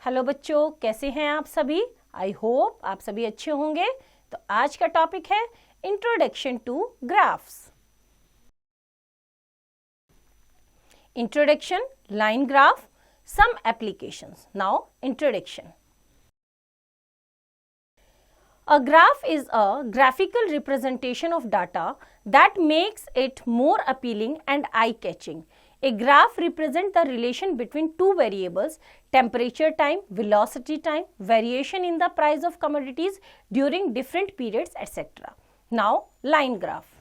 Hello बच्चों, कैसे हैं आप सभी। आई होप आप सभी अच्छे होंगे। तो आज का टॉपिक है introduction to graphs. Introduction, line graph, some applications. Now introduction. A graph is a graphical representation of data that makes it more appealing and eye-catching. A graph represents the relation between two variables, temperature time, velocity time, variation in the price of commodities during different periods, etc. Now, line graph.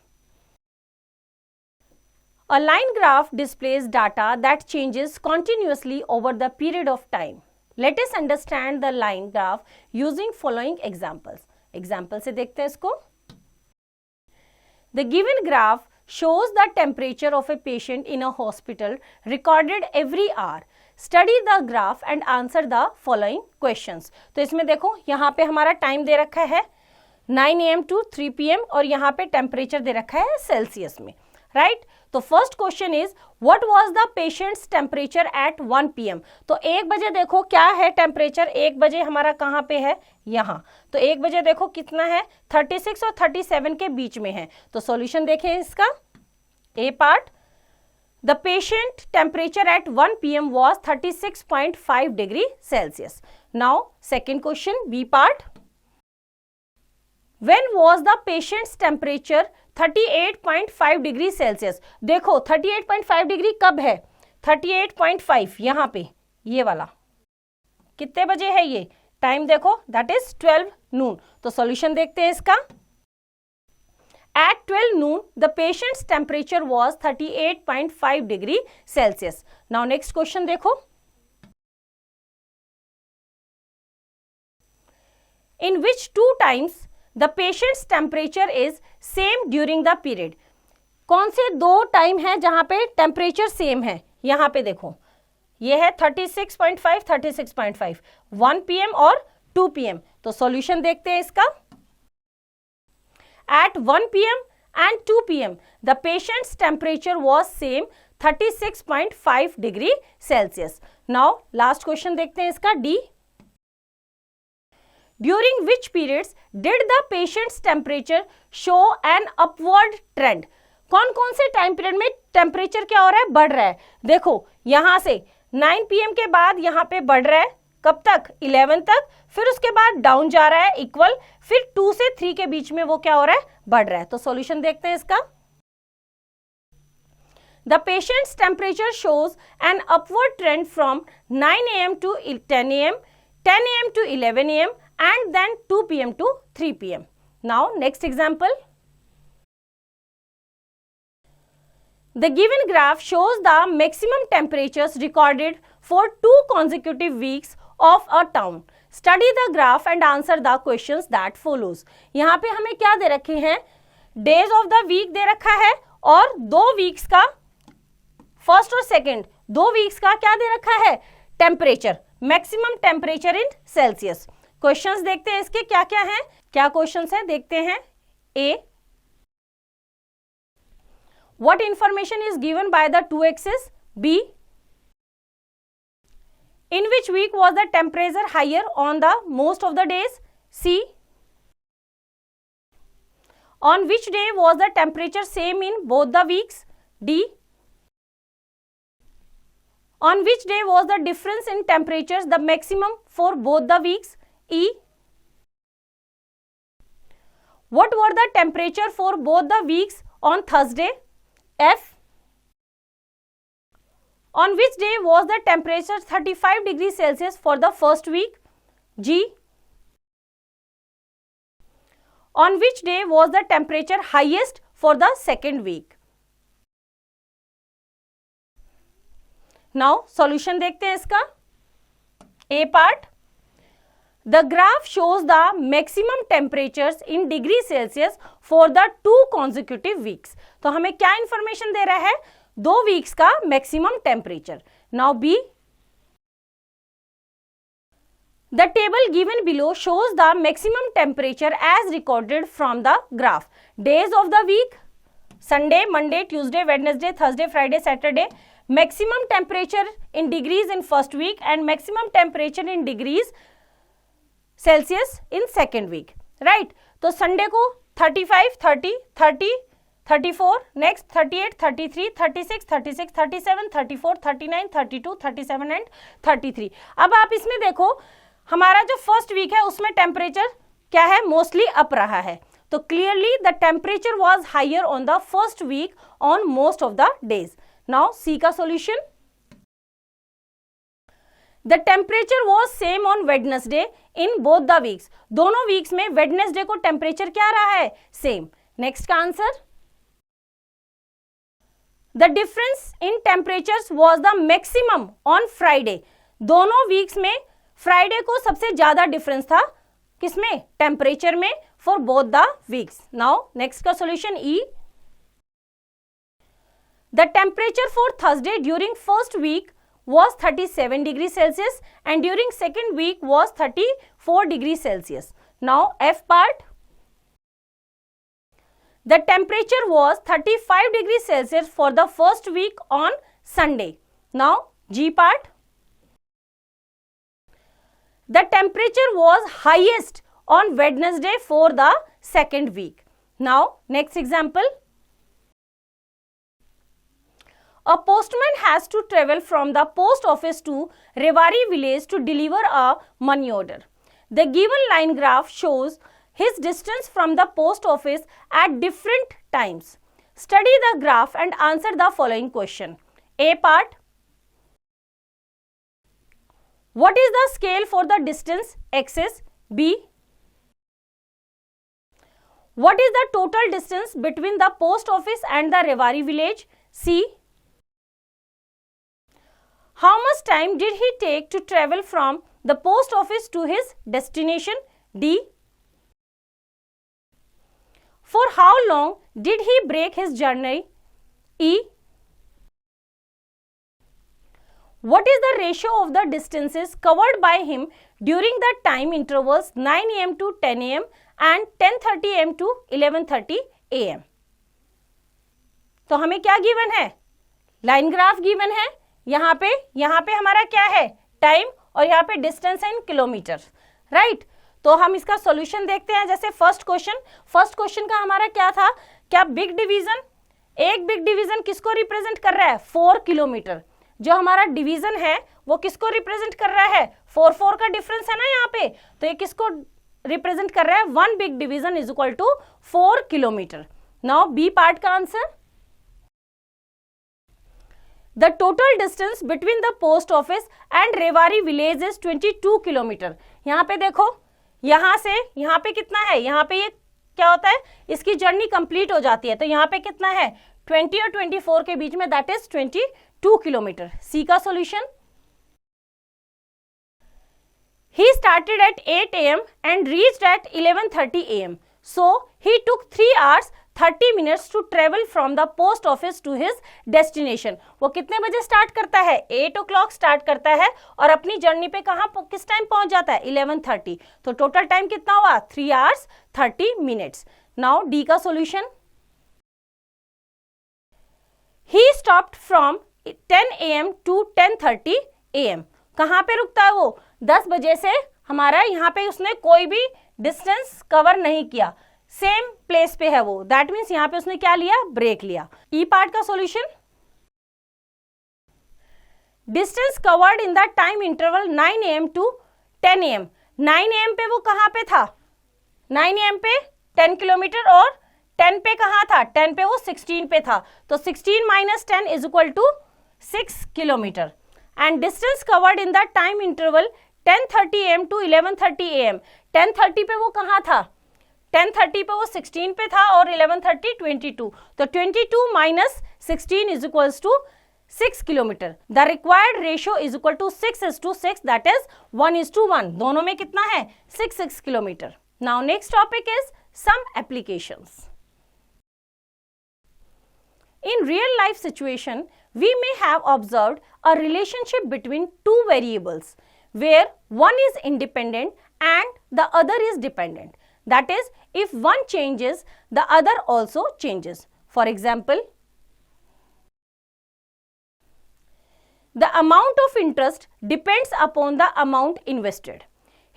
A line graph displays data that changes continuously over the period of time. Let us understand the line graph using following examples. Example से देखते हैं इसको. The given graph shows the temperature of a patient in a hospital recorded every hour. Study the graph and answer the following questions. तो इसमें देखो, यहाँ पे हमारा टाइम दे रखा है 9 AM to 3 PM और यहाँ पे टेम्परेचर दे रखा है सेल्सियस में, राइट. तो first question is what was the patients temperature at 1 PM. तो 1 बजे देखो क्या है टेम्परेचर. 1 बजे हमारा कहाँ पे है, यहाँ. तो 1 बजे देखो कितना है, 36 और 37 के बीच में है. तो सॉल्यूशन देखें इसका. A part, the patient temperature at 1 PM was 36.5 degree Celsius. Now second question, B part, When was the patient's temperature 38.5 degree Celsius. देखो 38.5 डिग्री कब है, 38.5 यहाँ पे, ये वाला कितने बजे है, ये टाइम देखो दैट इज 12 noon. तो सॉल्यूशन देखते हैं इसका. At 12 noon the patient's temperature was 38.5 degree Celsius. Now next question देखो. In which two times the patient's temperature is same during the period. कौन से दो टाइम है जहां पे टेम्परेचर सेम है. यहां पे देखो ये है 36.5, 36.5, 1 PM और 2 PM. तो सॉल्यूशन देखते हैं इसका. At 1 PM and 2 PM the patient's temperature was same 36.5 degree Celsius. Now last question देखते हैं इसका, D. During which periods did the patient's temperature show an upward trend? कौन कौन से टाइम पीरियड में टेम्परेचर क्या हो रहा है, बढ़ रहा है. देखो यहां से 9 PM के बाद यहां पे बढ़ रहा है, कब तक, 11 तक. फिर उसके बाद डाउन जा रहा है इक्वल, फिर 2 से 3 के बीच में वो क्या हो रहा है, बढ़ रहा है. तो सॉल्यूशन देखते हैं इसका. The patient's temperature shows an upward trend from 9 AM to 10 AM, 10 AM to 11 AM and then 2 PM to 3 PM. Now next example. The given graph shows the maximum temperatures recorded for 2 consecutive weeks of a town. Study the graph and answer the questions that follows. यहाँ पे हमें क्या दे रखे हैं, days of the week दे रखा है और 2 weeks का, फर्स्ट और सेकेंड 2 weeks का क्या दे रखा है, temperature, maximum temperature in Celsius. Questions देखते हैं इसके क्या क्या हैं, क्या क्वेश्चंस हैं देखते हैं. A, what information is given by the 2 axes. B, in which week was the temperature higher on the most of the days. C, on which day was the temperature same in both the weeks. D, on which day was the difference in temperatures the maximum for both the weeks. E, what were the temperature for both the weeks on Thursday. F, on which day was the temperature 35 degrees Celsius for the first week. G, on which day was the temperature highest for the second week. Now solution देखते हैं इसका. A part, the graph shows the maximum temperatures in degree Celsius for the 2 consecutive weeks. तो हमें क्या information दे रहा है, 2 weeks का maximum temperature. Now B, the table given below shows the maximum temperature as recorded from the graph. Days of the week, Sunday, Monday, Tuesday, Wednesday, Thursday, Friday, Saturday. Maximum temperature in degrees in first week and maximum temperature in degrees Celsius in second week. Right? तो Sunday को 35, 30, 30, 34, next 38, 33, 36, 36, 37, 34, 39, 32, 37 and 33. अब आप इसमें देखो हमारा जो first week है उसमें टेम्परेचर क्या है, मोस्टली अप रहा है. तो clearly the temperature was higher on the first week on most of the days. Now C का solution. The temperature was same on Wednesday in both the weeks. दोनों weeks में Wednesday को temperature क्या रहा है, सेम. नेक्स्ट का answer. The difference in temperatures was the maximum on Friday. दोनों weeks में फ्राइडे को सबसे ज्यादा डिफरेंस था किसमें, टेम्परेचर में, for both the weeks. Now next का solution E. The temperature for Thursday during first week was 37 degrees Celsius and during second week was 34 degrees Celsius. Now F part. The temperature was 35 degrees Celsius for the first week on Sunday. Now G part. The temperature was highest on Wednesday for the second week. Now next example. A postman has to travel from the post office to Rewari village to deliver a money order. The given line graph shows his distance from the post office at different times. Study the graph and answer the following question. A part. What is the scale for the distance axis? B. What is the total distance between the post office and the Rewari village? C. How much time did he take to travel from the post office to his destination? D. For how long did he break his journey? E. What is the ratio of the distances covered by him during the time intervals 9 am to 10 am and 10:30 am to 11:30 am? तो हमें क्या given है, line graph given है. यहाँ पे हमारा क्या है, टाइम, और यहाँ पे डिस्टेंस इन किलोमीटर. राइट? तो हम इसका सॉल्यूशन देखते हैं. जैसे फर्स्ट क्वेश्चन का हमारा क्या था, क्या बिग डिवीजन, एक बिग डिवीजन किसको रिप्रेजेंट कर रहा है, 4 किलोमीटर. जो हमारा डिवीजन है वो किसको रिप्रेजेंट कर रहा है, 4 का डिफरेंस है ना यहाँ पे, तो ये किसको रिप्रेजेंट कर रहा है, 1 big division is equal to 4 kilometre. Now B part का answer. The total distance between the post office and Rewari village is 22 kilometre. यहाँ पे देखो, यहाँ से यहाँ पे कितना है, यहाँ पे ये क्या होता है, इसकी जर्नी कंप्लीट हो जाती है. तो यहाँ पे कितना है, 20 और 24 के बीच में, दैट इज 22 किलोमीटर. सी का solution. He started at 8 am and reached at 11:30 am. So he took 3 hours 30 minutes to travel from the post office to his destination. वो कितने बजे स्टार्ट करता है, 8 o'clock स्टार्ट करता है और अपनी जर्नी पे कहाँ किस टाइम पहुंच जाता है, 11:30. तो टोटल टाइम कितना हुआ, 3 hours 30 minutes. नाउ डी का solution. He stopped from 10 am to 10:30 am. कहाँ पे रुकता है वो, 10 बजे से हमारा यहाँ पे उसने कोई भी डिस्टेंस कवर नहीं किया, सेम प्लेस पे है वो. दैट मीन्स यहाँ पे उसने क्या लिया, ब्रेक लिया. ई पार्ट का solution. Distance covered in the time interval 9 am to 10 am. 9 am पे वो कहाँ पे था, 9 am पे 10 किलोमीटर, और 10 पे कहाँ था, 10 पे वो 16 पे था. तो 16 minus 10 is equal to 6 kilometre. And distance covered in the time interval 10:30 am to 11:30 am. 10:30 पे वो कहाँ था, 10:30 पे वो 16 पे था, और 11:30 22. तो 22 minus 16 is equals to 6 kilometre. The required ratio is equal to 6:6, that is 1:1. दोनों में कितना है, 6 kilometre. Now next topic is some applications. In real life situation, we may have observed a relationship between two variables where one is independent and the other is dependent. That is, if one changes, the other also changes. For example, the amount of interest depends upon the amount invested.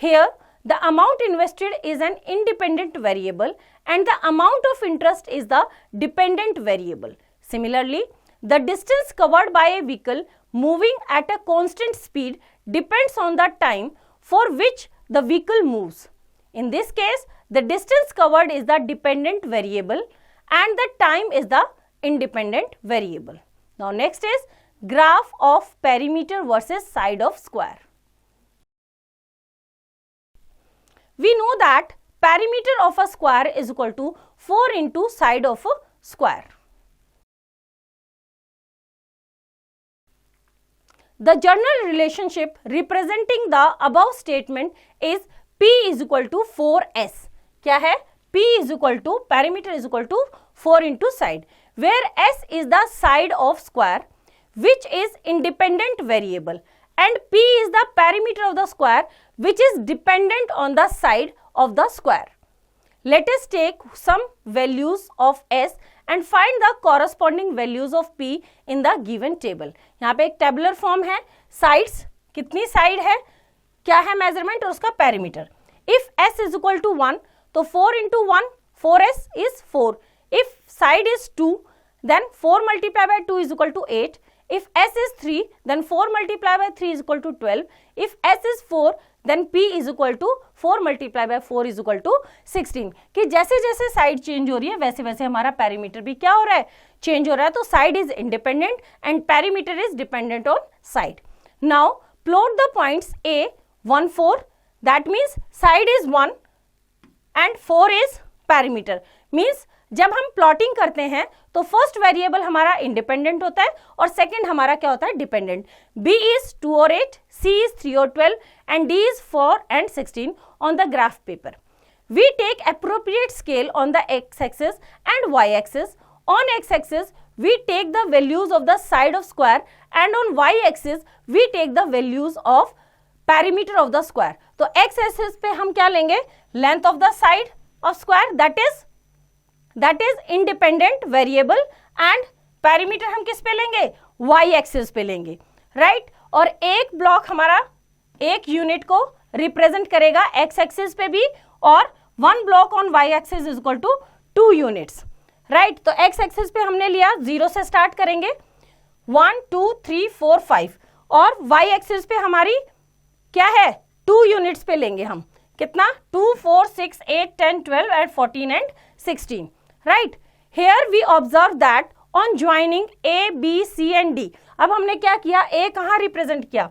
Here, the amount invested is an independent variable and the amount of interest is the dependent variable. Similarly, the distance covered by a vehicle moving at a constant speed depends on the time for which the vehicle moves. In this case, the distance covered is the dependent variable and the time is the independent variable. Now, next is graph of perimeter versus side of square. We know that perimeter of a square is equal to 4 into side of a square. The general relationship representing the above statement is P is equal to 4S. क्या है? P is equal to perimeter is equal to 4 into side, where S is the side of square, which is independent variable, and P is the perimeter of the square, which is dependent on the side of the square. Let us take some values of S and find the corresponding values of P in the given table. यहाँ पे एक tabular form है, sides कितनी side है, क्या है measurement और उसका perimeter. If S is equal to 1 तो 4 into 1 4S is 4. If side is 2 then 4 multiplied by 2 is equal to 8. If S is 3 then 4 multiplied by 3 is equal to 12. If S is 4 then P is equal to 4 multiplied by 4 is equal to 16. कि जैसे जैसे side change हो रही है वैसे वैसे हमारा perimeter भी क्या हो रहा है, चेंज हो रहा है. तो side is independent and perimeter is dependent on side. Now plot the points A 1 4, that means side is 1 and 4 is perimeter. Means जब हम प्लॉटिंग करते हैं तो फर्स्ट वेरिएबल हमारा इंडिपेंडेंट होता है और सेकंड हमारा क्या होता है, डिपेंडेंट. B is 2 और 8, C is 3 और 12 and D is 4 and 16 on the graph paper. We take appropriate scale on the x-axis and y-axis. On x-axis we take the values of the side of square and on y-axis we take the values of perimeter of the square. तो x-axis पे हम क्या लेंगे, length of the side of square, that is independent variable, and perimeter हम किस पे लेंगे, y axis पे लेंगे, राइट. और एक ब्लॉक हमारा एक यूनिट को रिप्रेजेंट करेगा x axis पे भी और 1 block on y axis is equal to 2 units, right. तो x axis पे हमने लिया 0 से स्टार्ट करेंगे 1 2 3 4 5 और y axis पे हमारी क्या है, 2 यूनिट्स पे लेंगे हम, कितना 2 4 6 8 10 12 and 14 and 16. Right. Here we observe that on joining A, B, C and D. अब हमने क्या किया, A कहाँ रिप्रेजेंट किया,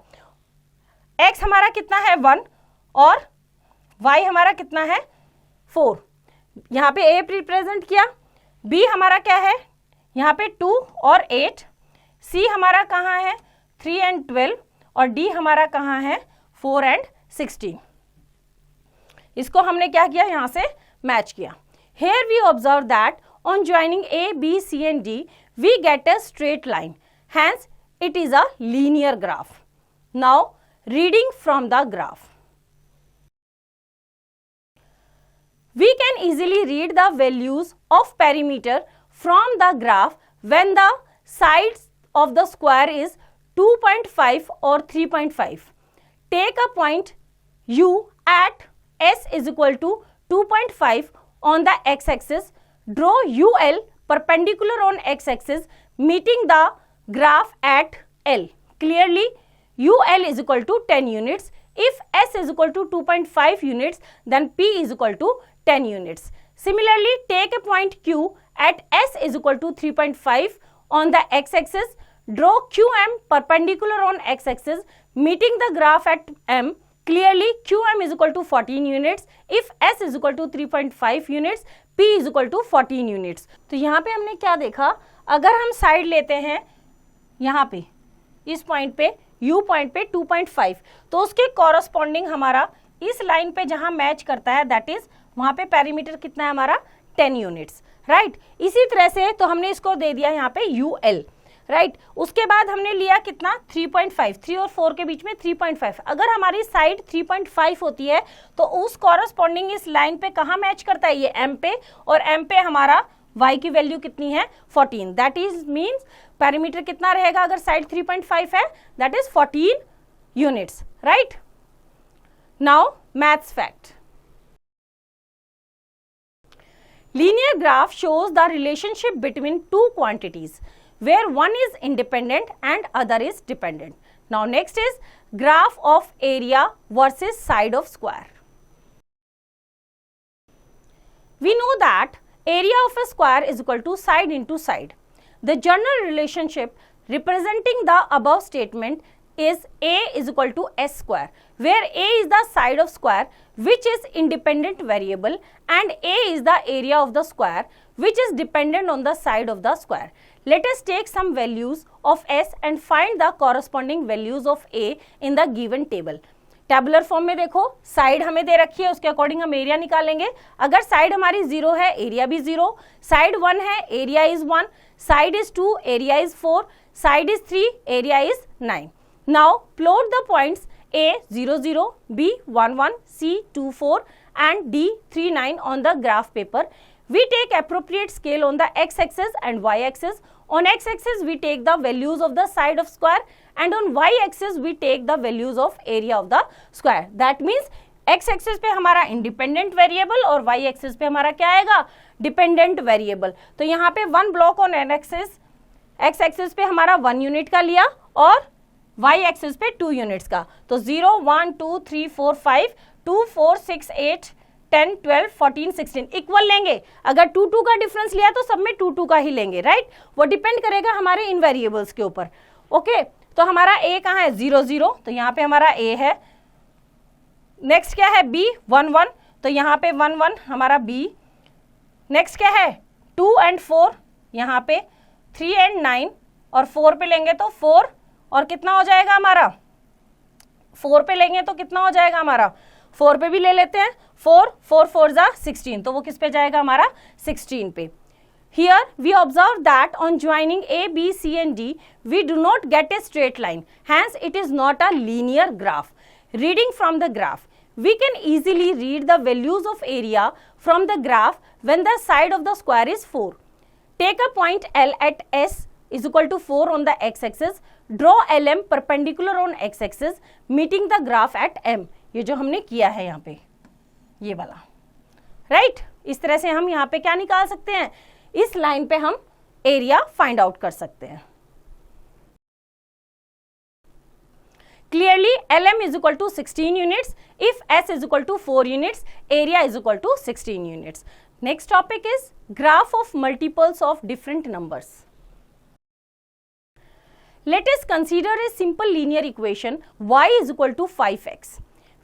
X हमारा कितना है 1 और Y हमारा कितना है 4. यहाँ पे A रिप्रेजेंट किया, B हमारा क्या है यहाँ पे 2 और 8, C हमारा कहाँ है 3 and 12 और D हमारा कहाँ है 4 and 16. इसको हमने क्या किया, यहाँ से मैच किया. Here we observe that on joining A, B, C and D, we get a straight line. Hence, it is a linear graph. Now, reading from the graph. We can easily read the values of perimeter from the graph when the sides of the square is 2.5 or 3.5. Take a point U at S is equal to 2.5 on the x-axis. Draw UL perpendicular on x-axis meeting the graph at L. Clearly, UL is equal to 10 units. If S is equal to 2.5 units, then P is equal to 10 units. Similarly, take a point Q at S is equal to 3.5 on the x-axis. Draw QM perpendicular on x-axis meeting the graph at M. Clearly, QM is equal to 14 units. If S is equal to 3.5 units, P is equal to 14 units. तो यहाँ पे हमने क्या देखा, अगर हम side लेते हैं यहाँ पे इस पॉइंट पे U पॉइंट पे 2.5 तो उसके कॉरस्पॉन्डिंग हमारा इस लाइन पे जहाँ मैच करता है दैट इज वहाँ पे पेरीमीटर कितना है हमारा 10 यूनिट्स, राइट. इसी तरह से तो हमने इसको दे दिया यहाँ पे UL, राइट. उसके बाद हमने लिया कितना 3.5, 3 और 4 के बीच में 3.5. अगर हमारी साइड 3.5 होती है तो उस कॉरस्पॉन्डिंग इस लाइन पे कहाँ मैच करता है, ये M पे, और M पे हमारा y की वैल्यू कितनी है 14, दैट इज मीन्स पेरीमीटर कितना रहेगा अगर साइड 3.5 है, that is 14 units, right. Now maths fact, linear graph shows the relationship between two quantities where one is independent and other is dependent. Now next is graph of area versus side of square. We know that area of a square is equal to side into side. The general relationship representing the above statement is A is equal to S square, where A is the side of square which is independent variable and A is the area of the square which is dependent on the side of the square. Let us take some values of S and find the corresponding values of A in the given table. Tabular form में देखो, side हमें दे रखी है, उसके according हम area निकालेंगे। अगर side हमारी 0 है, एरिया भी 0, साइड 1 है, area is 1, side is 2, area is 4, side is 3, area is 9. Now plot the points A 0 0, B 1 1, C 2 4 and D 3 9 on the graph paper. We take appropriate scale on the x-axis and y-axis. On x-axis we take the values of the side of square and on y-axis we take the values of area of the square. That means x-axis पे हमारा independent variable और y-axis पे हमारा क्या आएगा dependent variable. तो यहाँ पे 1 block on x-axis पे हमारा 1 यूनिट का लिया और y एक्सिस पे 2 यूनिट्स का, तो 0 1 2 3 4 5 2 4 6 8 10 12 14 16 इक्वल लेंगे। अगर 2 2 का डिफरेंस लिया तो सब में 2 2 का ही लेंगे, राइट। वो डिपेंड करेगा हमारे इन वेरिएबल्स के ऊपर। ओके, तो हमारा a कहाँ है 0 0, तो यहाँ पे हमारा a है। नेक्स्ट क्या है b 1 1, तो यहाँ पे 1 1 हमारा b। नेक्स्ट क्या है 2 and 4, यहाँ पे 3 and 9 और 4 पे लेंगे तो 4 और कितना हो जाएगा हमारा 4 पे लेंगे तो कितना हो जाएगा हमारा 4 पे भी ले लेते हैं 4 4 4 जा 16, तो वो किस पे जाएगा हमारा 16 पे। Here we observe that on joining A, B, C and D we do not get a straight line, hence it is not a linear graph. Reading from the graph, we can easily read the values of area from the graph when the side of the square is 4. Take a point L at S is equal to 4 on the x-axis. Draw LM perpendicular on x-axis meeting the graph at M. ये जो हमने किया है यहाँ पे ये वाला, right. इस तरह से हम यहाँ पे क्या निकाल सकते हैं, इस लाइन पे हम एरिया फाइंड आउट कर सकते हैं। Clearly LM is equal to 16 units. If S is equal to 4 units, area is equal to 16 units. Next topic is graph of multiples of different numbers. Let us consider a simple linear equation y is equal to 5x,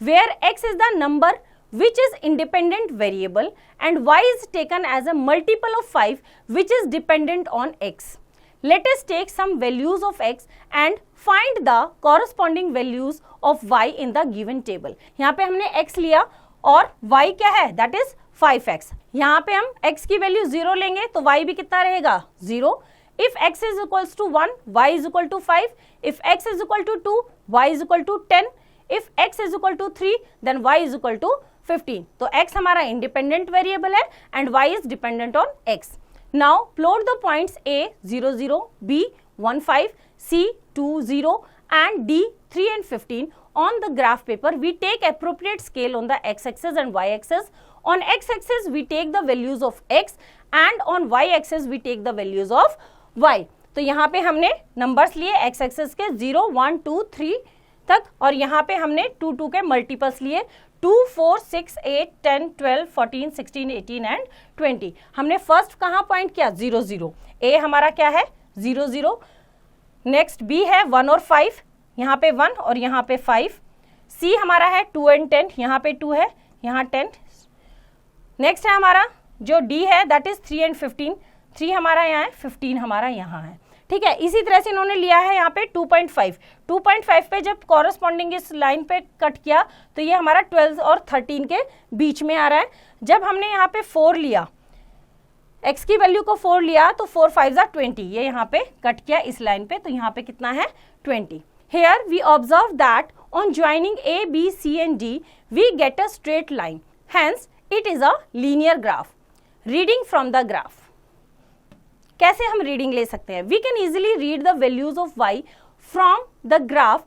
where x is the number which is independent variable and y is taken as a multiple of 5 which is dependent on x. Let us take some values of x and find the corresponding values of y in the given table. यहाँ पे हमने x लिया और y क्या है, that is 5x. यहाँ पे हम x की वैल्यू 0 लेंगे तो y भी कितना रहेगा 0. If x is equals to 1, y is equal to 5. If x is equal to 2, y is equal to 10. If x is equal to 3, then y is equal to 15. तो x हमारा independent variable है and y is dependent on x. Now plot the points A 0 0, B 1 5, C 2 0 and D 3 and 15 on the graph paper. We take appropriate scale on the x-axis and y-axis. On x-axis we take the values of x and on y-axis we take the values of y. तो यहाँ पे हमने numbers लिए x access के 0 1 2 3 तक और यहाँ पे हमने 2 2 के मल्टीपल्स लिए 2 4 6 8 10 12 14 16 18 एंड 20. हमने फर्स्ट कहाँ पॉइंट किया 0 0. a हमारा क्या है 0 0. नेक्स्ट b है 1 और 5, यहाँ पे 1 और यहाँ पे 5. c हमारा है 2 एंड 10, यहाँ पे 2 है, यहाँ 10. नेक्स्ट है हमारा जो d है दैट इज 3 एंड 15. 3 हमारा यहाँ है, 15 हमारा यहाँ है, ठीक है। इसी तरह से इन्होंने लिया है यहाँ पे 2.5 पे जब कॉरस्पॉन्डिंग इस लाइन पे कट किया तो ये हमारा 12 और 13 के बीच में आ रहा है। जब हमने यहाँ पे 4 लिया, x की वैल्यू को 4 लिया तो 4 5 20, ये यहाँ पे कट किया इस लाइन पे, तो यहाँ पे कितना है 20. Here we observe that on joining A, B, C and D we get a straight line. Hence it is a linear graph. Reading from the graph, कैसे हम रीडिंग ले सकते हैं? We can easily read the values of y from the graph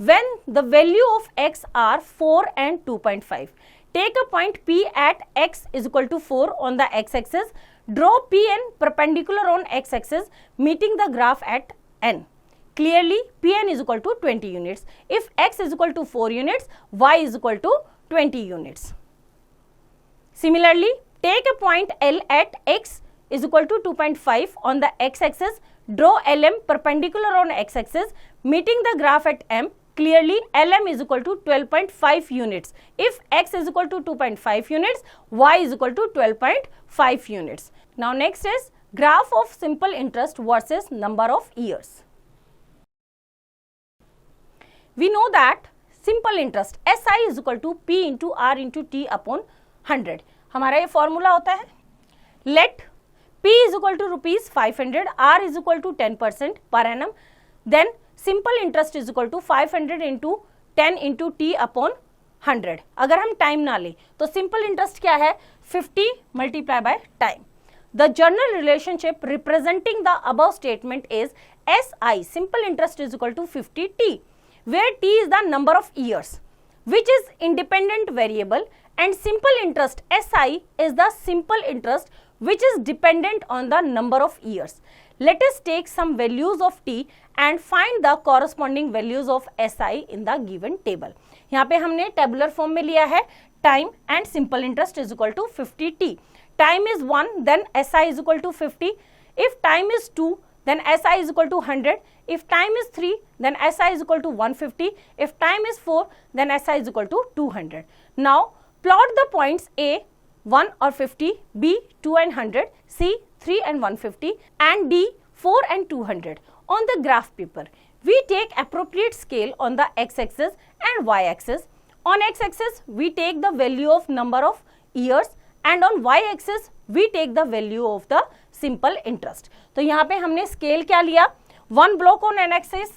when the value of x are 4 and 2.5. Take a point P at x is equal to 4 on the x-axis. Draw Pn perpendicular on x-axis meeting the graph at n. Clearly, Pn is equal to 20 units. If x is equal to 4 units, y is equal to 20 units. Similarly, take a point L at x is equal to 2.5 on the x-axis. Draw Lm perpendicular on x-axis meeting the graph at m. Clearly, Lm is equal to 12.5 units. If x is equal to 2.5 units, y is equal to 12.5 units. Now, next is graph of simple interest versus number of years. We know that simple interest SI is equal to P into R into T upon 100. हमारा ये formula होता है. Let P is equal to ₹500, R is equal to 10% per annum. Then simple interest is equal to 500 into 10 into T upon 100. अगर हम time ना ले तो simple interest क्या है? 50 multiply by time. The general relationship representing the above statement is SI simple interest is equal to 50T, where T is the number of years which is independent variable and simple interest SI is the simple interest which is dependent on the number of years. Let us take some values of T and find the corresponding values of SI in the given table. यहाँ पे हमने tabular form में लिया है time and simple interest is equal to 50T. Time is 1, then SI is equal to 50. If time is 2, then SI is equal to 100. If time is 3, then SI is equal to 150. If time is 4, then SI is equal to 200. Now, plot the points A 1 or 50, B 2 and 100, C 3 and 150 and D 4 and 200 on the graph paper. We take appropriate scale on the x-axis and y-axis. On x-axis we take the value of number of years and on y-axis we take the value of the simple interest. तो यहाँ पे हमने scale क्या लिया? 1 block on n-axis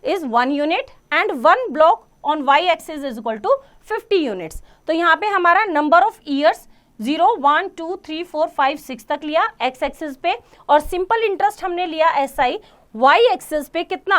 is 1 unit and 1 block on y-axis is equal to 50 units. तो यहाँ पे हमारा नंबर ऑफ ईयर्स 0, 1, 2, 3, 4, 5, 6 तक लिया एक्स एक्सिस पे और सिंपल इंटरेस्ट हमने लिया SI वाई एक्सिस पे कितना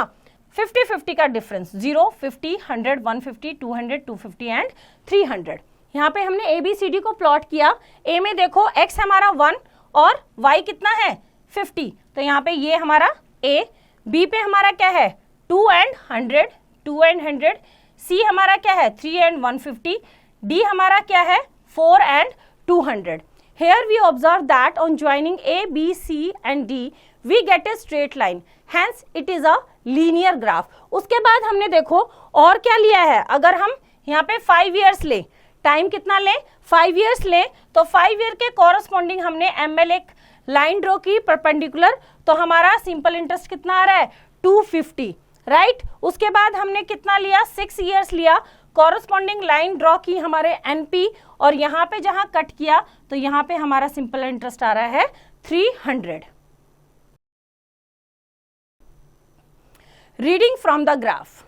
50-50 का डिफरेंस 0, 50, 100, 150, 200, 250 एंड 300. यहाँ पे हमने ABCD को प्लॉट किया. A में देखो x हमारा 1 और y कितना है 50. तो यहाँ पे ये हमारा A. B पे हमारा क्या है 2 and 100, 2 and 100. C हमारा क्या है 3 and 150. D हमारा क्या है 4 and 200. Here we observe that on joining A, B, C and D we get a straight line. Hence it is a linear graph. उसके बाद हमने देखो और क्या लिया है. अगर हम यहाँ पे 5 years ले, टाइम कितना ले 5 years ले, तो 5 year के कॉरस्पॉन्डिंग हमने ML एक लाइन ड्रॉ की परपेंडिकुलर. तो हमारा सिंपल इंटरेस्ट कितना आ रहा है 250 राइट. उसके बाद हमने कितना लिया 6 years लिया, कॉरस्पॉन्डिंग लाइन ड्रॉ की हमारे NP और यहाँ पे जहां कट किया तो यहाँ पे हमारा सिंपल इंटरेस्ट आ रहा है 300. Reading from the graph.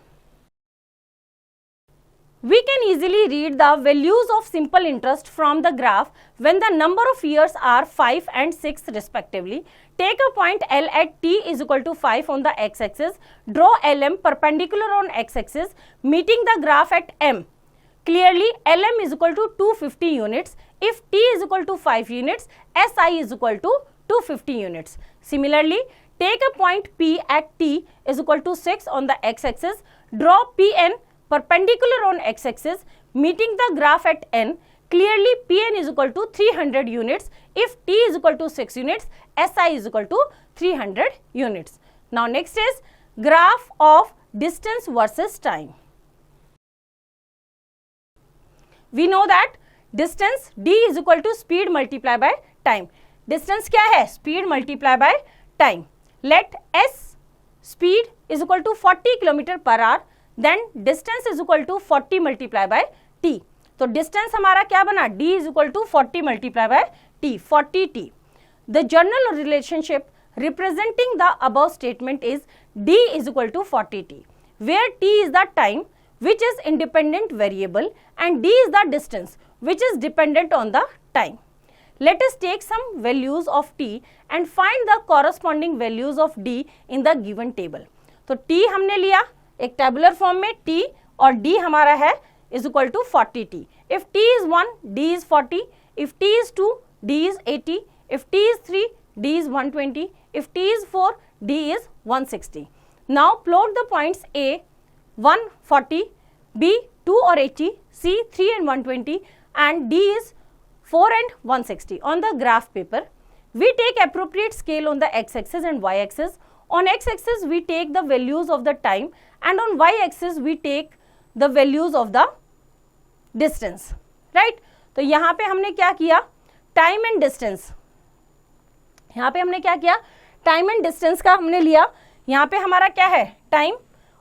We can easily read the values of simple interest from the graph when the number of years are 5 and 6 respectively. Take a point L at T is equal to 5 on the x-axis. Draw LM perpendicular on x-axis meeting the graph at M. Clearly, LM is equal to 250 units. If T is equal to 5 units, SI is equal to 250 units. Similarly, take a point P at T is equal to 6 on the x-axis. Draw PN perpendicular on x-axis meeting the graph at N. Clearly, Pn is equal to 300 units. If T is equal to 6 units, SI is equal to 300 units. Now, next is graph of distance versus time. We know that distance D is equal to speed multiplied by time. Distance क्या है? Speed multiplied by time. Let S speed is equal to 40 km per hour. Then distance is equal to 40 multiplied by T. तो distance हमारा क्या बना? D is equal to 40 multiplied by T, 40T. The general relationship representing the above statement is D is equal to 40T, where T is the time which is independent variable and D is the distance which is dependent on the time. Let us take some values of t and find the corresponding values of d in the given table. तो t हमने लिया एक tabular form में, t और d हमारा है is equal to 40t. If t is 1, d is 40. If t is 2, d is 80. If t is 3, d is 120. If t is 4, d is 160. Now plot the points A 140, B 2 or 80, C 3 and 120 and D is 4 and 160 on the graph paper. We take appropriate scale on the x-axis and y-axis. On x-axis we take the values of the time and on y-axis we take the values of the distance. Right? तो यहाँ पे हमने क्या किया, time and distance, यहाँ पे हमने क्या किया, टाइम एंड डिस्टेंस का हमने लिया. यहाँ पे हमारा क्या है, टाइम,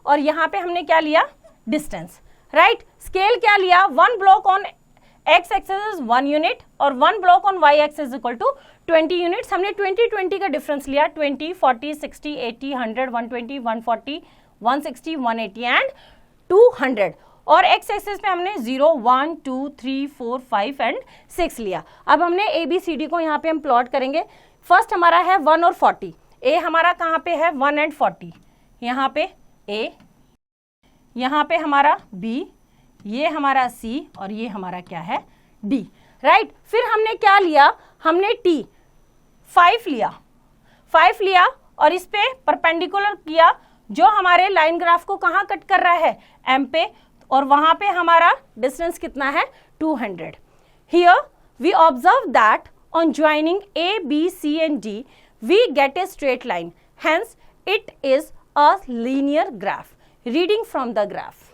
और यहाँ पे हमने क्या लिया, डिस्टेंस. राइट, स्केल क्या लिया, 1 block on x axis is 1 unit और 1 block on y axis equal to 20 units. हमने 20 का डिफरेंस लिया, 20, 40, 60, 80, 100, 120, 140, 160, 180 एंड 200. और x एक्सिस पे हमने 0, 1, 2, 3, 4, 5 एंड 6 लिया. अब हमने ABCD को यहाँ पे हम प्लॉट करेंगे. फर्स्ट हमारा है 1 और 40. A हमारा कहाँ पे है, 1 एंड 40. यहाँ पे A, यहाँ पे हमारा B, ये हमारा C और ये हमारा क्या है, D. राइट, फिर हमने क्या लिया, हमने T 5 लिया और इस पे परपेंडिकुलर किया जो हमारे लाइन ग्राफ को कहाँ कट कर रहा है, M पे, और वहां पे हमारा डिस्टेंस कितना है, 200. Here we observe that on joining A, B, C and D we get a straight line. Hence it is a linear graph. Reading from the graph,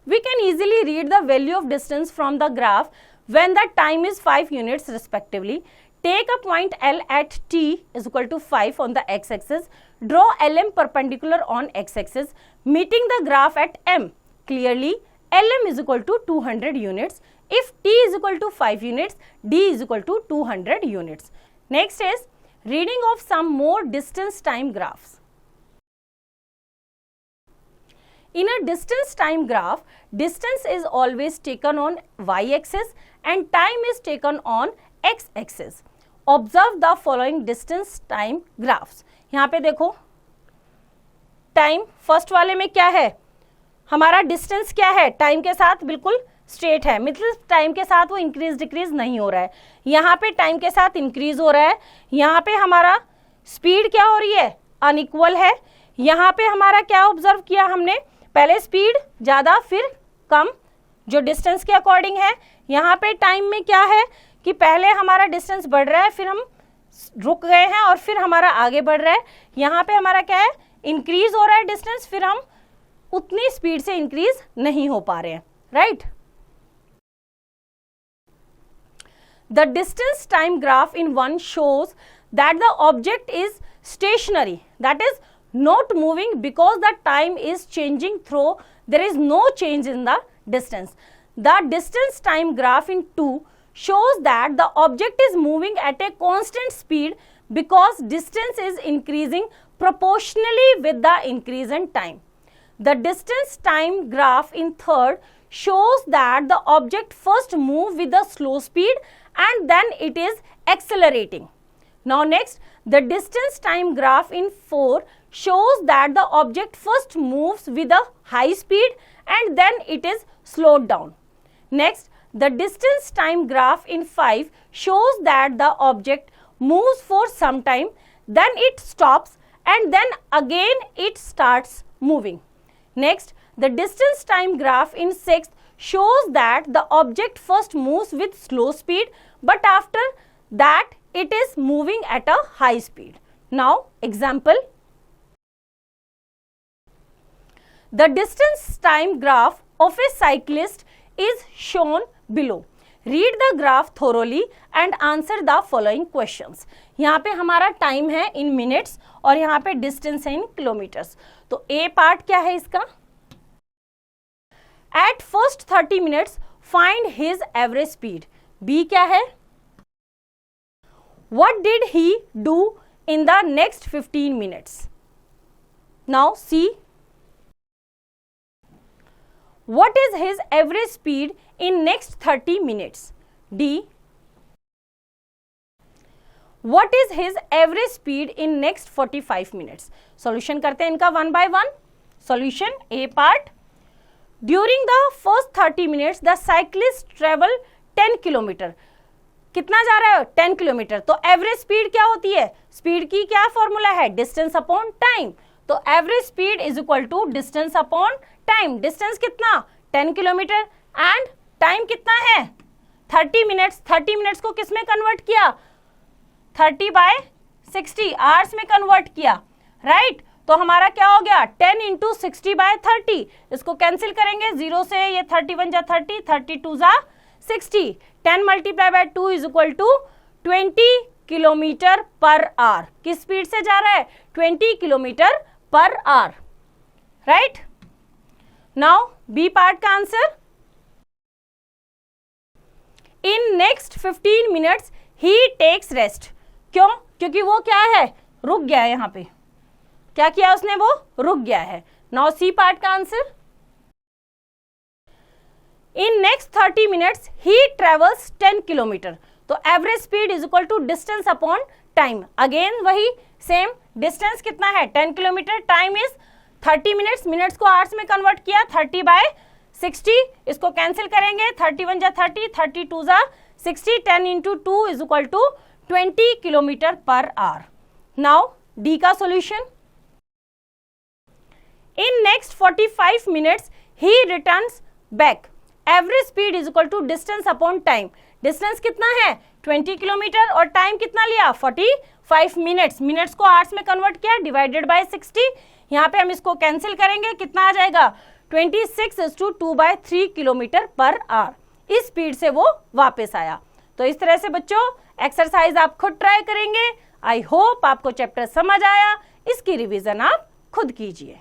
we can easily read the value of distance from the graph when the time is 5 units respectively. Take a point L at t is equal to 5 on the x-axis. Draw LM perpendicular on x-axis meeting the graph at M. Clearly, LM is equal to 200 units. If t is equal to 5 units, d is equal to 200 units. Next is reading of some more distance time graphs. In a distance time graph, distance is always taken on y-axis and time is taken on x-axis. Observe the following distance time graphs. यहाँ पे देखो, time first वाले में क्या है, हमारा distance क्या है, टाइम के साथ बिल्कुल स्ट्रेट है, मतलब टाइम के साथ वो इंक्रीज डिक्रीज नहीं हो रहा है. यहाँ पे टाइम के साथ इंक्रीज हो रहा है. यहाँ पे हमारा स्पीड क्या हो रही है, अनइक्वल है. यहाँ पे हमारा क्या ऑब्जर्व किया हमने, पहले स्पीड ज़्यादा फिर कम, जो डिस्टेंस के अकॉर्डिंग है. यहाँ पे टाइम में क्या है कि पहले हमारा डिस्टेंस बढ़ रहा है, फिर हम रुक गए हैं और फिर हमारा आगे बढ़ रहा है. यहाँ पे हमारा क्या है, इंक्रीज हो रहा है डिस्टेंस, फिर हम उतनी स्पीड से इंक्रीज नहीं हो पा रहे हैं. Right, the distance time graph in 1 shows that the object is stationary, that is not moving because the time is changing through there is no change in the distance. The distance time graph in 2 shows that the object is moving at a constant speed because distance is increasing proportionally with the increase in time. The distance time graph in 3rd shows that the object first moves with a slow speed and then it is accelerating. Now next, the distance time graph in 4 shows that the object first moves with a high speed and then it is slowed down. Next, the distance time graph in 5 shows that the object moves for some time, then it stops and then again it starts moving. Next, the distance time graph in 6 shows that the object first moves with slow speed but after that it is moving at a high speed. Now, example. The distance time graph of a cyclist is shown below. Read the graph thoroughly and answer the following questions. यहाँ पे हमारा time है इन minutes और यहाँ पे distance है इन kilometres. तो ए part क्या है इसका, at first 30 minutes find his average speed. B क्या है, what did he do in the next 15 minutes. Now C, What is his average speed in next 30 minutes? D. What is his average speed in next 45 minutes? Solution करते हैं इनका one by one. Solution A part. During the first 30 minutes the cyclist travel 10 kilometre. कितना जा रहा है? 10 kilometre. तो average speed क्या होती है? स्पीड की क्या फॉर्मूला है? Distance upon time. तो average speed is equal to distance upon time. Distance कितना? 10 किलोमीटर. एंड टाइम कितना है? 30 मिनट्स. 30 मिनट्स को किस में कन्वर्ट किया? 30/60 आवर्स में कन्वर्ट किया. राइट तो हमारा क्या हो गया? 10 इंटू 60/30. इसको कैंसिल करेंगे, 0 से ये 31 जा 30, 32 जा 60. 10 multiply by 2 is equal to 20 kilometre per hour. किस स्पीड से जा रहा है? 20 kilometre per hour. Right now B part का answer. In next 15 minutes he takes rest. क्यों? क्योंकि वो क्या है? रुक गया है. यहां पे क्या किया उसने? वो रुक गया है. नाउ सी पार्ट का answer. In next 30 minutes he travels 10 kilometre. तो average speed is equal to distance upon time. Again वही सेम. डिस्टेंस कितना है? 10 kilometre. Time is 30 minutes. Minutes को आवर्स में कन्वर्ट किया, 30/60. इसको कैंसिल करेंगे, 31 जा 30, 32 जा 60. 10 into 2 is equal to 20 kilometre per hour. Now D का solution. In next 45 minutes he returns back. Average speed is equal to distance upon time. Distance कितना है? 20 किलोमीटर. और टाइम कितना लिया? 45 मिनट्स. मिनट्स को आवर्स में कन्वर्ट किया, divided by 60. यहाँ पे हम इसको कैंसिल करेंगे, कितना आ जाएगा? 26/2/3 किलोमीटर पर आवर. इस स्पीड से वो वापस आया. तो इस तरह से बच्चों एक्सरसाइज आप खुद ट्राई करेंगे. आई होप आपको चैप्टर समझ आया. इसकी रिवीजन आप खुद कीजिए.